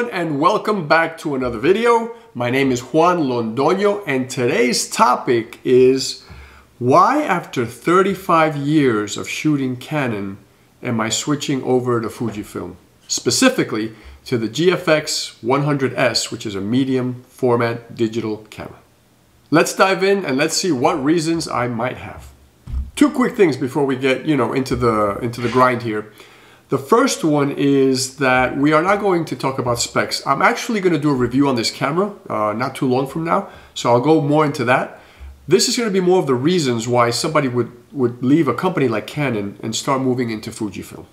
everyone, and welcome back to another video. My name is Juan Londoño, and today's topic is why after 35 years of shooting Canon am I switching over to Fujifilm, specifically to the GFX 100S, which is a medium format digital camera. Let's dive in and let's see what reasons I might have. Two quick things before we get into the grind here. The first one is that we are not going to talk about specs. I'm actually going to do a review on this camera not too long from now, so I'll go more into that. This is going to be more of the reasons why somebody would leave a company like Canon and start moving into Fujifilm.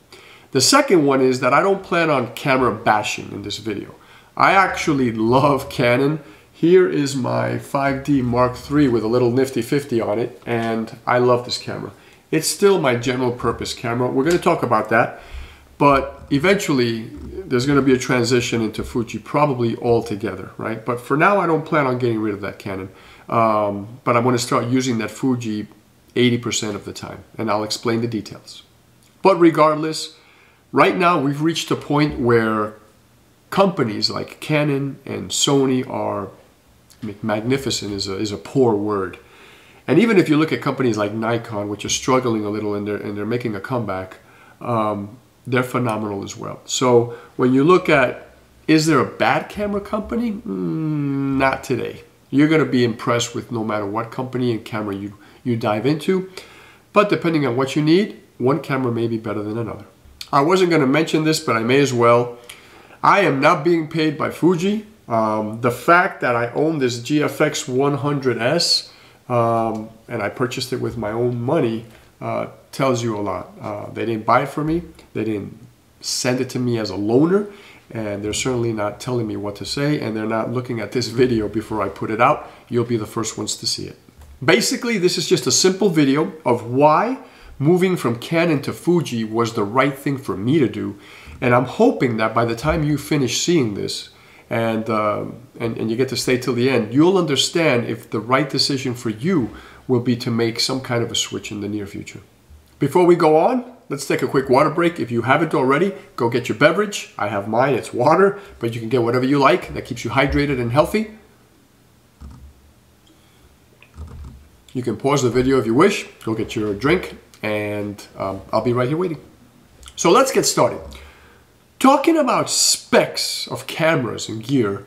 The second one is that I don't plan on camera bashing in this video. I actually love Canon. Here is my 5D Mark III with a little nifty 50 on it, and I love this camera. It's still my general purpose camera. We're going to talk about that. But eventually, there's going to be a transition into Fuji, probably altogether, right? But for now, I don't plan on getting rid of that Canon. But I'm going to start using that Fuji 80% of the time, and I'll explain the details. But regardless, right now, we've reached a point where companies like Canon and Sony are, magnificent is a poor word. And even if you look at companies like Nikon, which are struggling a little and they're making a comeback, they're phenomenal as well. So when you look at, is there a bad camera company? Not today. You're going to be impressed with no matter what company and camera you dive into. But depending on what you need, one camera may be better than another. I wasn't going to mention this, but I may as well. I am not being paid by Fuji. The fact that I own this GFX 100S and I purchased it with my own money tells you a lot. They didn't buy it for me. They didn't send it to me as a loaner, and they're certainly not telling me what to say, and they're not looking at this video before I put it out. You'll be the first ones to see it. Basically, this is just a simple video of why moving from Canon to Fuji was the right thing for me to do, and I'm hoping that by the time you finish seeing this and you get to stay till the end, you'll understand if the right decision for you will be to make some kind of a switch in the near future. Before we go on, let's take a quick water break. If you haven't already, go get your beverage. I have mine, it's water, but you can get whatever you like that keeps you hydrated and healthy. You can pause the video if you wish, go get your drink, and I'll be right here waiting. So let's get started. Talking about specs of cameras and gear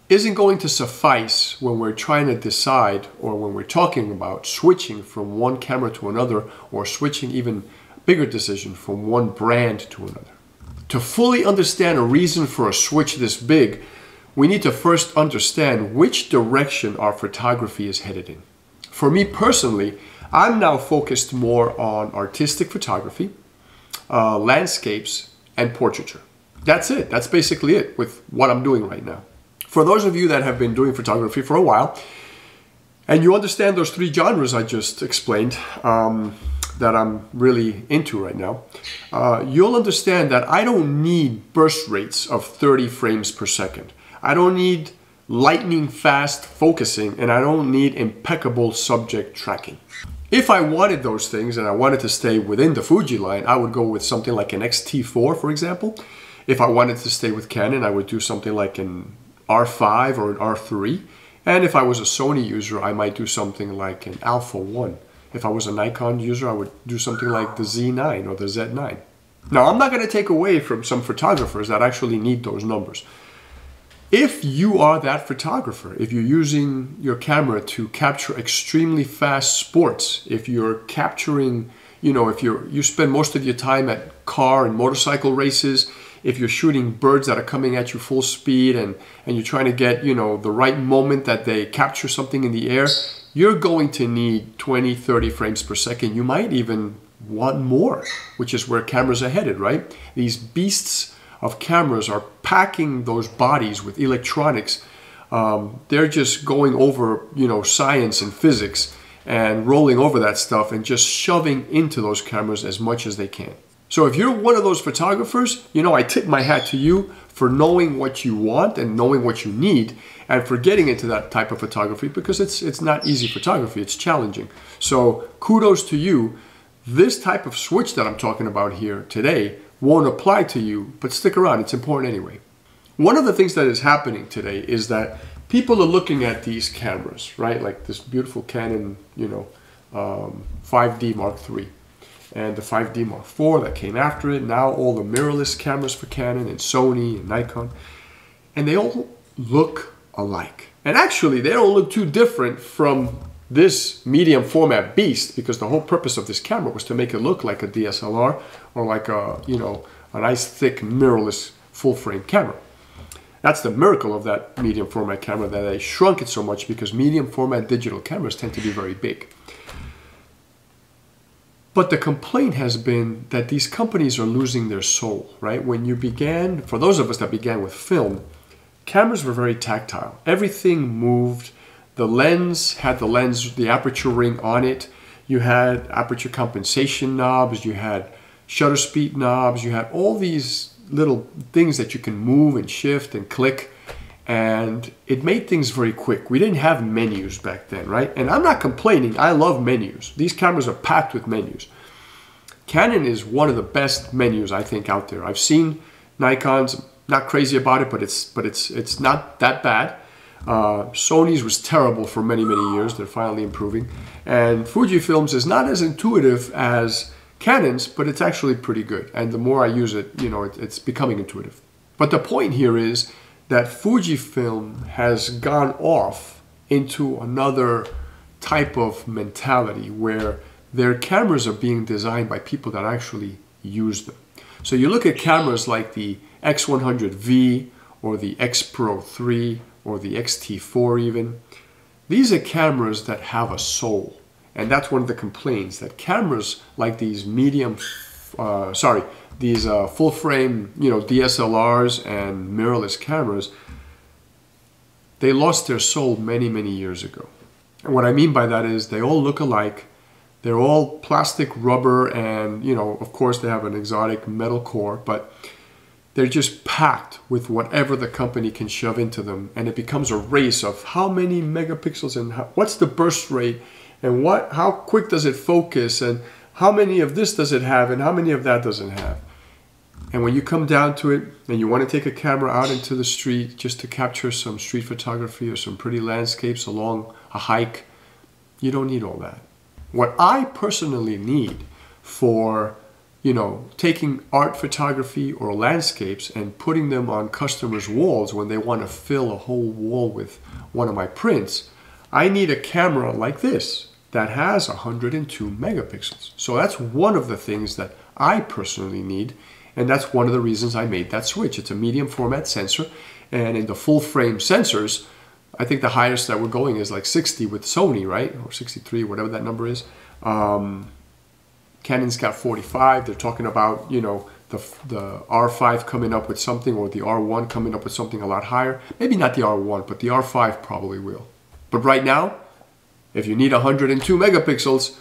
isn't going to suffice when we're trying to decide, or when we're talking about switching from one camera to another, or switching even bigger decision from one brand to another. To fully understand a reason for a switch this big, we need to first understand which direction our photography is headed in. For me personally, I'm now focused more on artistic photography, landscapes, and portraiture. That's it. That's basically it with what I'm doing right now. For those of you that have been doing photography for a while, and you understand those three genres I just explained that I'm really into right now, you'll understand that I don't need burst rates of 30 frames per second. I don't need lightning fast focusing, and I don't need impeccable subject tracking. If I wanted those things and I wanted to stay within the Fuji line, I would go with something like an X-T4, for example. If I wanted to stay with Canon, I would do something like an R5 or an R3. And if I was a Sony user, I might do something like an Alpha 1. If I was a Nikon user, I would do something like the Z9 or the Z9. Now, I'm not going to take away from some photographers that actually need those numbers. If you are that photographer, if you're using your camera to capture extremely fast sports, if you're capturing, if you spend most of your time at car and motorcycle races, if you're shooting birds that are coming at you full speed and you're trying to get, the right moment that they capture something in the air, you're going to need 20, 30 frames per second. You might even want more, which is where cameras are headed, right? These beasts of cameras are packing those bodies with electronics. They're just going over, science and physics and rolling over that stuff and just shoving into those cameras as much as they can. So if you're one of those photographers, I tip my hat to you for knowing what you want and knowing what you need, and for getting into that type of photography, because it's not easy photography, it's challenging. So kudos to you. This type of switch that I'm talking about here today won't apply to you, but stick around, it's important anyway. One of the things that is happening today is that people are looking at these cameras, right? Like this beautiful Canon, 5D Mark III and the 5D Mark IV that came after it. Now all the mirrorless cameras for Canon and Sony and Nikon, and they all look alike. And actually, they don't look too different from this medium format beast, because the whole purpose of this camera was to make it look like a DSLR or like a, a nice thick mirrorless full frame camera. That's the miracle of that medium format camera, that they shrunk it so much, because medium format digital cameras tend to be very big. But the complaint has been that these companies are losing their soul, right? When you began, for those of us that began with film, cameras were very tactile. Everything moved. The lens had the aperture ring on it. You had aperture compensation knobs. You had shutter speed knobs. You had all these little things that you can move and shift and click. And it made things very quick. We didn't have menus back then, right? And I'm not complaining. I love menus. These cameras are packed with menus. Canon is one of the best menus, I think, out there. I've seen Nikon's, not crazy about it, but it's not that bad. Sony's was terrible for many, many years. They're finally improving. And Fujifilm's is not as intuitive as Canon's, but it's actually pretty good. And the more I use it, it's becoming intuitive. But the point here is that Fujifilm has gone off into another type of mentality where their cameras are being designed by people that actually use them. So you look at cameras like the X100V or the X Pro 3 or the XT4 even. These are cameras that have a soul. And that's one of the complaints, that cameras like these full frame, DSLRs and mirrorless cameras, they lost their soul many, many years ago. And what I mean by that is they all look alike. They're all plastic, rubber, and, of course they have an exotic metal core, but they're just packed with whatever the company can shove into them. And it becomes a race of how many megapixels and what's the burst rate and how quick does it focus and how many of this does it have and how many of that doesn't have. And when you come down to it and you want to take a camera out into the street just to capture some street photography or some pretty landscapes along a hike, you don't need all that. What I personally need for, taking art photography or landscapes and putting them on customers' walls when they want to fill a whole wall with one of my prints, I need a camera like this that has 102 megapixels. So that's one of the things that I personally need, and that's one of the reasons I made that switch. It's a medium format sensor, and in the full frame sensors, I think the highest that we're going is like 60 with Sony, right? Or 63, whatever that number is. Canon's got 45. They're talking about, the R5 coming up with something, or the R1 coming up with something a lot higher. Maybe not the R1, but the R5 probably will. But right now, if you need 102 megapixels,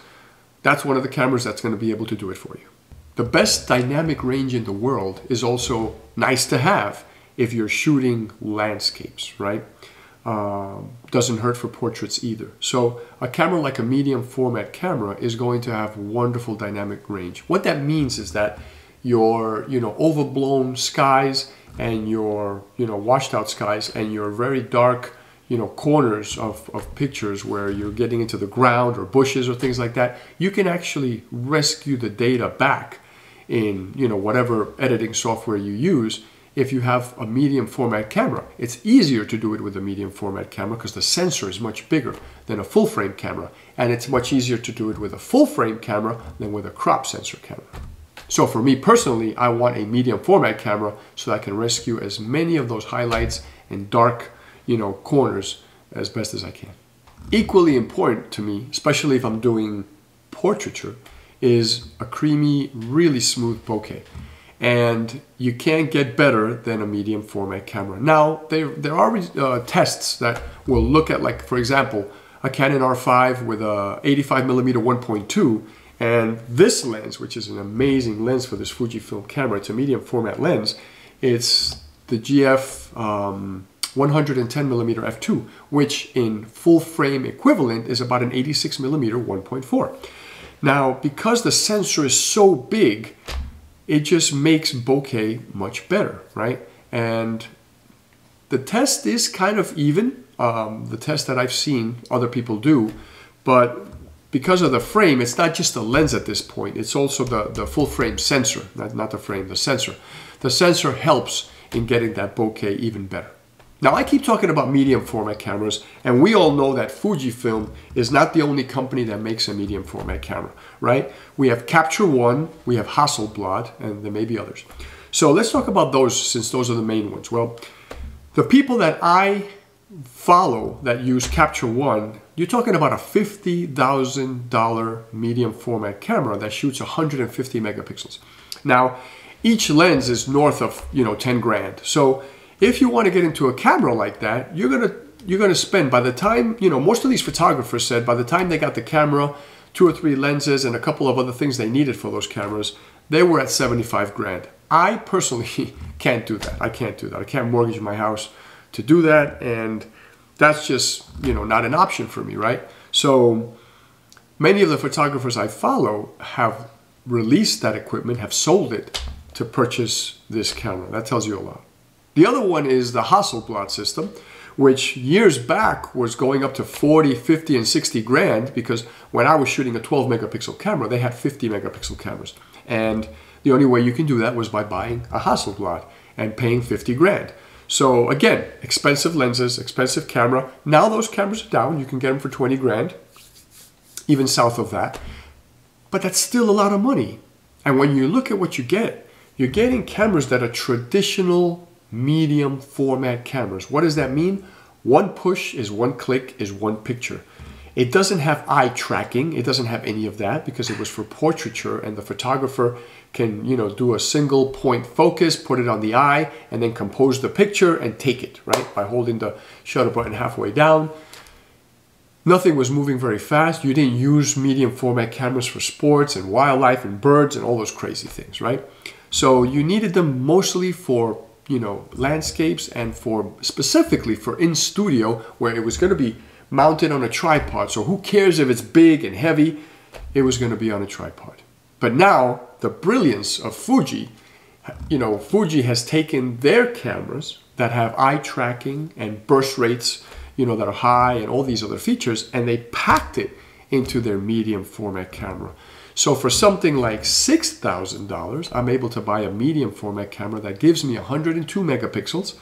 that's one of the cameras that's going to be able to do it for you. The best dynamic range in the world is also nice to have if you're shooting landscapes, right? Doesn't hurt for portraits either. So a camera like a medium format camera is going to have wonderful dynamic range. What that means is that your overblown skies and your washed out skies and your very dark corners of pictures where you're getting into the ground or bushes or things like that, you can actually rescue the data back in whatever editing software you use. If you have a medium format camera, it's easier to do it with a medium format camera because the sensor is much bigger than a full frame camera, and it's much easier to do it with a full frame camera than with a crop sensor camera. So for me personally, I want a medium format camera so I can rescue as many of those highlights and dark corners as best as I can. Equally important to me, especially if I'm doing portraiture, is a creamy, really smooth bokeh. And you can't get better than a medium format camera. Now, there are tests that will look at, like, for example, a Canon R5 with a 85mm 1.2, and this lens, which is an amazing lens for this Fujifilm camera, it's a medium format lens, it's the GF 110mm f2, which in full frame equivalent is about an 86mm 1.4. Now, because the sensor is so big, it just makes bokeh much better, right? And The test is kind of even, the test that I've seen other people do, but because of the frame, it's not just the lens at this point, it's also the full frame sensor, not the frame, the sensor. The sensor helps in getting that bokeh even better. Now, I keep talking about medium format cameras, and we all know that Fujifilm is not the only company that makes a medium format camera, right? We have Capture One, we have Hasselblad, and there may be others. So let's talk about those, since those are the main ones. Well, the people that I follow that use Capture One, you're talking about a $50,000 medium format camera that shoots 150 megapixels. Now, each lens is north of 10 grand. So if you want to get into a camera like that, you're gonna spend, by the time, most of these photographers said by the time they got the camera, 2 or 3 lenses and a couple of other things they needed for those cameras, they were at 75 grand. I personally can't do that. I can't do that. I can't mortgage my house to do that, and that's just, not an option for me, right? So many of the photographers I follow have released that equipment, have sold it to purchase this camera. That tells you a lot. The other one is the Hasselblad system, which years back was going up to 40, 50, and 60 grand, because when I was shooting a 12 megapixel camera, they had 50 megapixel cameras. And the only way you can do that was by buying a Hasselblad and paying 50 grand. So again, expensive lenses, expensive camera. Now those cameras are down. You can get them for 20 grand, even south of that. But that's still a lot of money. And when you look at what you get, you're getting cameras that are traditional medium format cameras. What does that mean? One push is one click is one picture. It doesn't have eye tracking. It doesn't have any of that because it was for portraiture, and the photographer can, do a single point focus, put it on the eye, and then compose the picture and take it, right? By holding the shutter button halfway down. Nothing was moving very fast. You didn't use medium format cameras for sports and wildlife and birds and all those crazy things, right? So you needed them mostly for landscapes and specifically for in studio, where it was going to be mounted on a tripod. So who cares if it's big and heavy? It was going to be on a tripod. But now the brilliance of Fuji, Fuji has taken their cameras that have eye tracking and burst rates, that are high and all these other features, and they packed it into their medium format camera. So for something like $6,000, I'm able to buy a medium format camera that gives me 102 megapixels,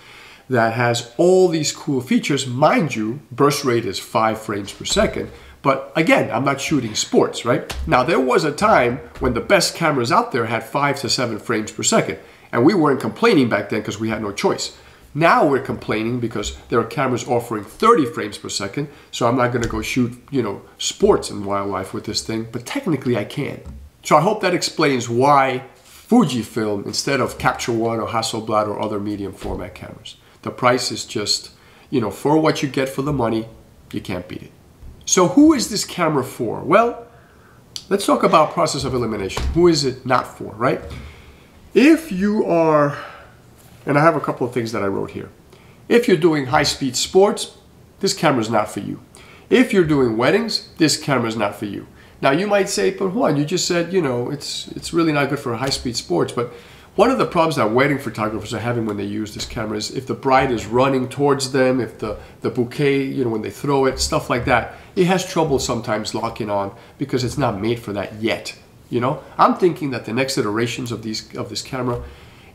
that has all these cool features. Mind you, burst rate is 5 frames per second. But again, I'm not shooting sports, right? Now, there was a time when the best cameras out there had 5 to 7 frames per second. And we weren't complaining back then because we had no choice. Now we're complaining because there are cameras offering 30 frames per second, so I'm not going to go shoot, sports and wildlife with this thing, but technically I can. So I hope that explains why Fujifilm instead of Capture One or Hasselblad or other medium format cameras. The price is just, for what you get for the money, you can't beat it. So who is this camera for? Well, let's talk about process of elimination. Who is it not for, right? If you are, and I have a couple of things that I wrote here. If you're doing high-speed sports, this camera is not for you. If you're doing weddings, this camera is not for you. Now you might say, but Juan, you just said, it's really not good for high-speed sports. But one of the problems that wedding photographers are having when they use this camera is if the bride is running towards them, if the bouquet, when they throw it, stuff like that, it has trouble sometimes locking on because it's not made for that yet. I'm thinking that the next iterations of this camera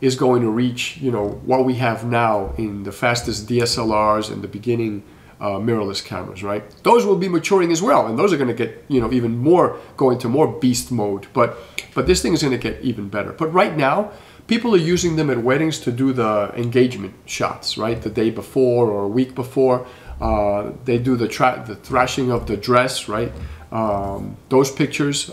is going to reach, what we have now in the fastest DSLRs and the beginning mirrorless cameras, right? Those will be maturing as well, and those are going to get, even more, go into more beast mode. But this thing is going to get even better. But right now, people are using them at weddings to do the engagement shots, right? The day before or a week before, they do the thrashing of the dress, right? Those pictures.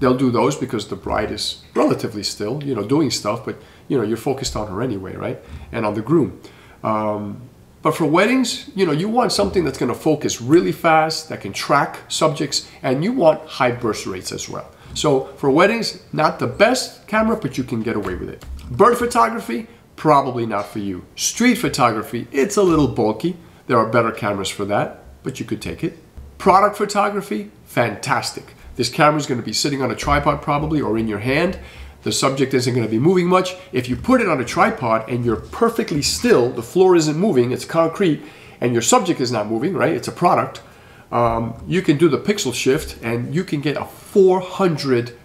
They'll do those because the bride is relatively still, doing stuff, but, you're focused on her anyway, right? And on the groom. But for weddings, you want something that's going to focus really fast, that can track subjects, and you want high burst rates as well. So for weddings, not the best camera, but you can get away with it. Bird photography, probably not for you. Street photography, it's a little bulky. There are better cameras for that, but you could take it. Product photography, fantastic. This camera is going to be sitting on a tripod probably or in your hand. The subject isn't going to be moving much. If you put it on a tripod and you're perfectly still, the floor isn't moving, it's concrete, and your subject is not moving, right? It's a product. You can do the pixel shift and you can get a 400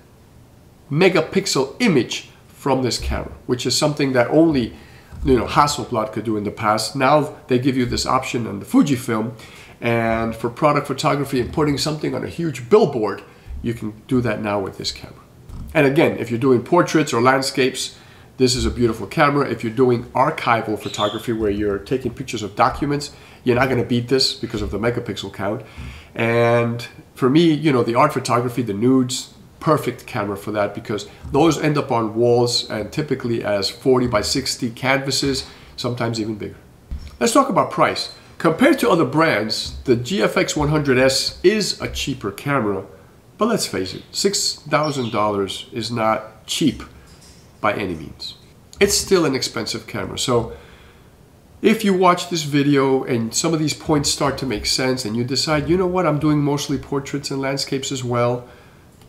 megapixel image from this camera, which is something that only Hasselblad could do in the past. Now they give you this option on the Fujifilm, and for product photography and putting something on a huge billboard, you can do that now with this camera. And again, if you're doing portraits or landscapes, this is a beautiful camera. If you're doing archival photography where you're taking pictures of documents, you're not going to beat this because of the megapixel count. And for me, the art photography, the nudes, perfect camera for that, because those end up on walls and typically as 40 by 60 canvases, sometimes even bigger. Let's talk about price. Compared to other brands, the GFX 100S is a cheaper camera. But let's face it, $6,000 is not cheap by any means. It's still an expensive camera. So if you watch this video and some of these points start to make sense and you decide, you know what, I'm doing mostly portraits and landscapes as well,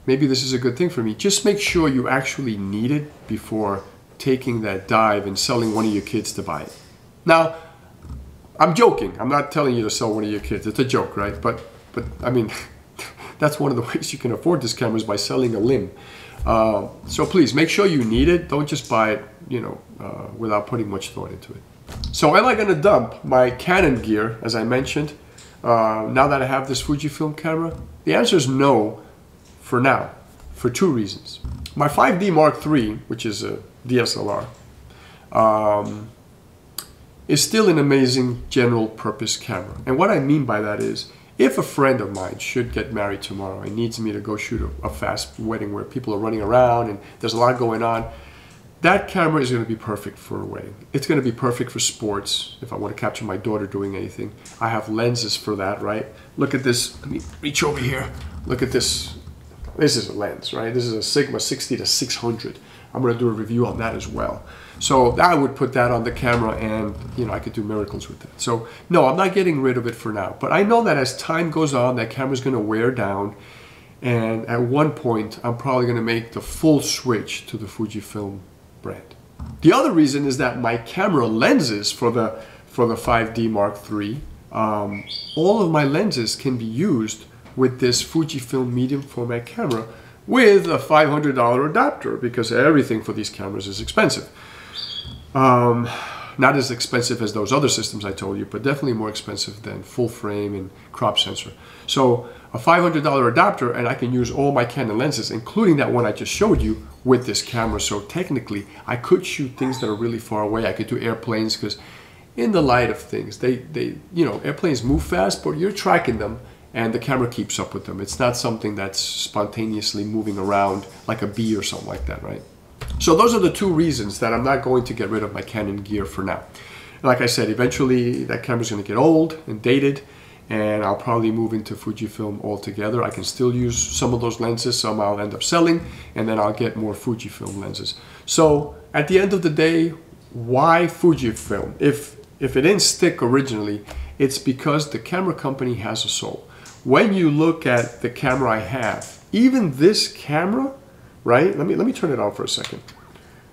maybe this is a good thing for me. Just make sure you actually need it before taking that dive and selling one of your kids to buy it. Now, I'm joking. I'm not telling you to sell one of your kids. It's a joke, right? But I mean, that's one of the ways you can afford this camera is by selling a limb. So please make sure you need it. Don't just buy it, without putting much thought into it. So am I going to dump my Canon gear, as I mentioned, now that I have this Fujifilm camera? The answer is no for now, for two reasons. My 5D Mark III, which is a DSLR, is still an amazing general purpose camera. And what I mean by that is, if a friend of mine should get married tomorrow and needs me to go shoot a fast wedding where people are running around and there's a lot going on, that camera is going to be perfect for a wedding. It's going to be perfect for sports, if I want to capture my daughter doing anything. I have lenses for that, right? Look at this. Let me reach over here. Look at this. This is a lens, right? This is a Sigma 60 to 600. I'm going to do a review on that as well. So I would put that on the camera and, I could do miracles with that. So no, I'm not getting rid of it for now. But I know that as time goes on, that camera's going to wear down. And at one point, I'm probably going to make the full switch to the Fujifilm brand. The other reason is that my camera lenses for the 5D Mark III, all of my lenses can be used with this Fujifilm medium format camera with a $500 adapter, because everything for these cameras is expensive. Not as expensive as those other systems I told you, but definitely more expensive than full frame and crop sensor. So a $500 adapter, and I can use all my Canon lenses, including that one I just showed you, with this camera. So technically, I could shoot things that are really far away. I could do airplanes, because in the light of things, airplanes move fast, but you're tracking them, and the camera keeps up with them. It's not something that's spontaneously moving around like a bee or something like that, right? So those are the two reasons that I'm not going to get rid of my Canon gear for now. Like I said, eventually that camera's going to get old and dated, and I'll probably move into Fujifilm altogether. I can still use some of those lenses, some I'll end up selling, and then I'll get more Fujifilm lenses. So at the end of the day, why Fujifilm? If it didn't stick originally, it's because the camera company has a soul. When you look at the camera I have, even this camera, right? Let me turn it on for a second.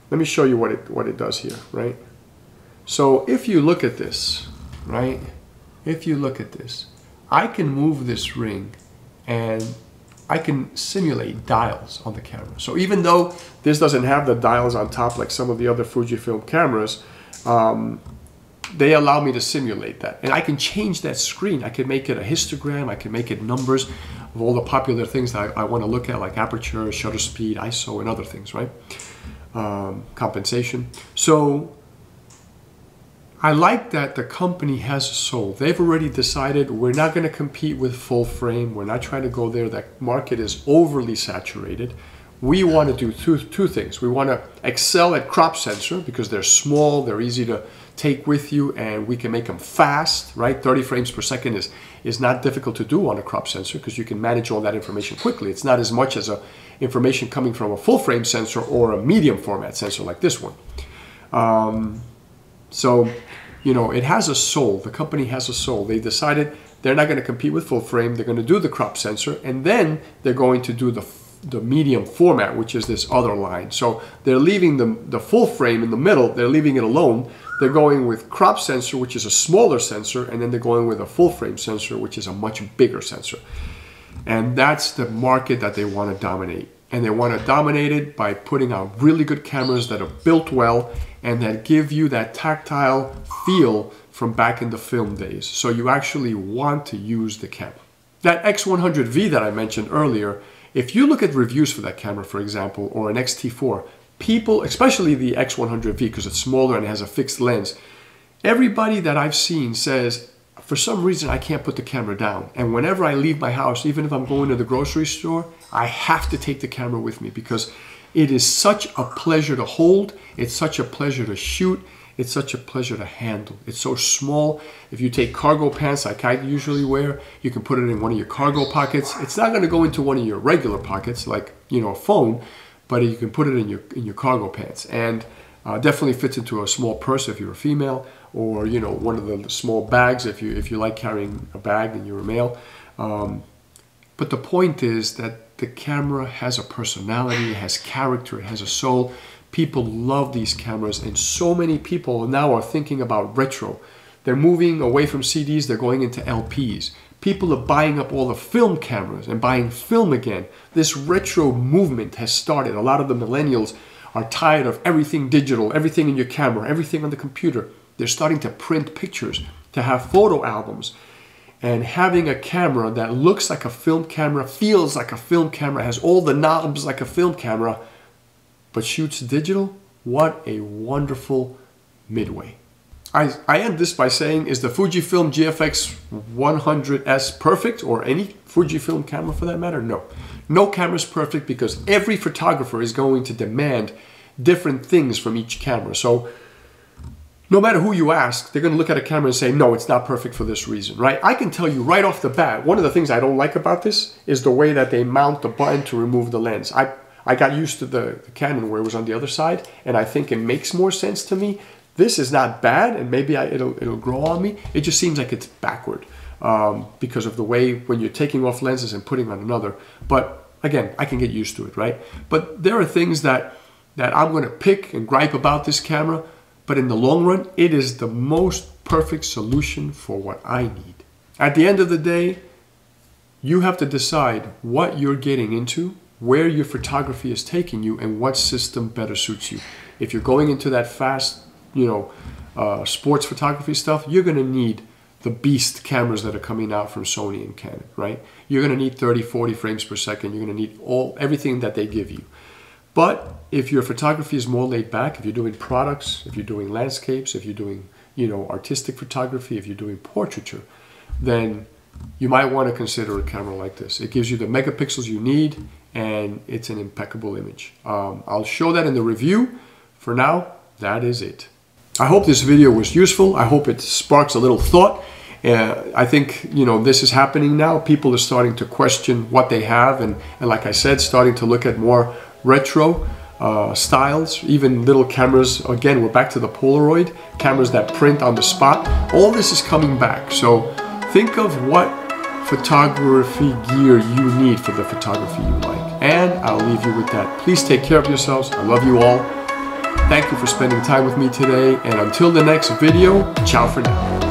Let me show you what it does here, right? So if you look at this, right? If you look at this, I can move this ring and I can simulate dials on the camera. So even though this doesn't have the dials on top like some of the other Fujifilm cameras, they allow me to simulate that. And I can change that screen. I can make it a histogram. I can make it numbers of all the popular things that I want to look at, like aperture, shutter speed, ISO, and other things, right? Compensation. So I like that the company has a soul. They've already decided we're not going to compete with full frame. We're not trying to go there. That market is overly saturated. We want to do two things. We want to excel at crop sensor because they're small, they're easy to take with you, and we can make them fast, right? 30 frames per second is not difficult to do on a crop sensor because you can manage all that information quickly. It's not as much as information coming from a full frame sensor or a medium format sensor like this one. So, it has a soul. The company has a soul. They decided they're not going to compete with full frame. They're going to do the crop sensor, and then they're going to do the the medium format, which is this other line. So they're leaving the full frame in the middle, they're leaving it alone. They're going with crop sensor, which is a smaller sensor, and then they're going with a full frame sensor, which is a much bigger sensor. And that's the market that they want to dominate. And they want to dominate it by putting out really good cameras that are built well and that give you that tactile feel from back in the film days. So you actually want to use the camera. That X100V that I mentioned earlier, if you look at reviews for that camera, for example, or an X-T4, people, especially the X100V because it's smaller and it has a fixed lens, everybody that I've seen says, for some reason, I can't put the camera down. And whenever I leave my house, even if I'm going to the grocery store, I have to take the camera with me because it is such a pleasure to hold. It's such a pleasure to shoot. It's such a pleasure to handle. It's so small. If you take cargo pants like I usually wear, you can put it in one of your cargo pockets. It's not going to go into one of your regular pockets like, you know, a phone, but you can put it in your cargo pants. And definitely fits into a small purse if you're a female, or, you know, one of the small bags if you like carrying a bag and you're a male. But the point is that the camera has a personality, it has character, it has a soul. People love these cameras, and so many people now are thinking about retro. They're moving away from CDs, they're going into LPs. People are buying up all the film cameras and buying film again. This retro movement has started. A lot of the millennials are tired of everything digital, everything in your camera, everything on the computer. They're starting to print pictures, to have photo albums. And having a camera that looks like a film camera, feels like a film camera, has all the knobs like a film camera, but shoots digital, what a wonderful midway. I end this by saying, is the Fujifilm GFX 100S perfect, or any Fujifilm camera for that matter? No. No camera is perfect because every photographer is going to demand different things from each camera. So no matter who you ask, they're going to look at a camera and say, no, it's not perfect for this reason, right? I can tell you right off the bat, one of the things I don't like about this is the way that they mount the button to remove the lens. I got used to the Canon where it was on the other side, and I think it makes more sense to me. This is not bad, and maybe it'll grow on me. It just seems like it's backward because of the way when you're taking off lenses and putting on another. But again, I can get used to it, right? But there are things that I'm going to pick and gripe about this camera, but in the long run, it is the most perfect solution for what I need. At the end of the day, you have to decide what you're getting into, where your photography is taking you, and what system better suits you. If you're going into that fast, sports photography stuff, you're going to need the beast cameras that are coming out from Sony and Canon, right? You're going to need 30, 40 frames per second. You're going to need everything that they give you. But if your photography is more laid back, if you're doing products, if you're doing landscapes, if you're doing, artistic photography, if you're doing portraiture, then you might want to consider a camera like this. It gives you the megapixels you need, and it's an impeccable image. I'll show that in the review. For now, that is it. I hope this video was useful. I hope it sparks a little thought. I think, this is happening now. People are starting to question what they have, and like I said, starting to look at more retro styles, even little cameras. Again, we're back to the Polaroid, cameras that print on the spot. All this is coming back. So think of what photography gear you need for the photography you like. And I'll leave you with that. Please take care of yourselves. I love you all. Thank you for spending time with me today. And until the next video, ciao for now.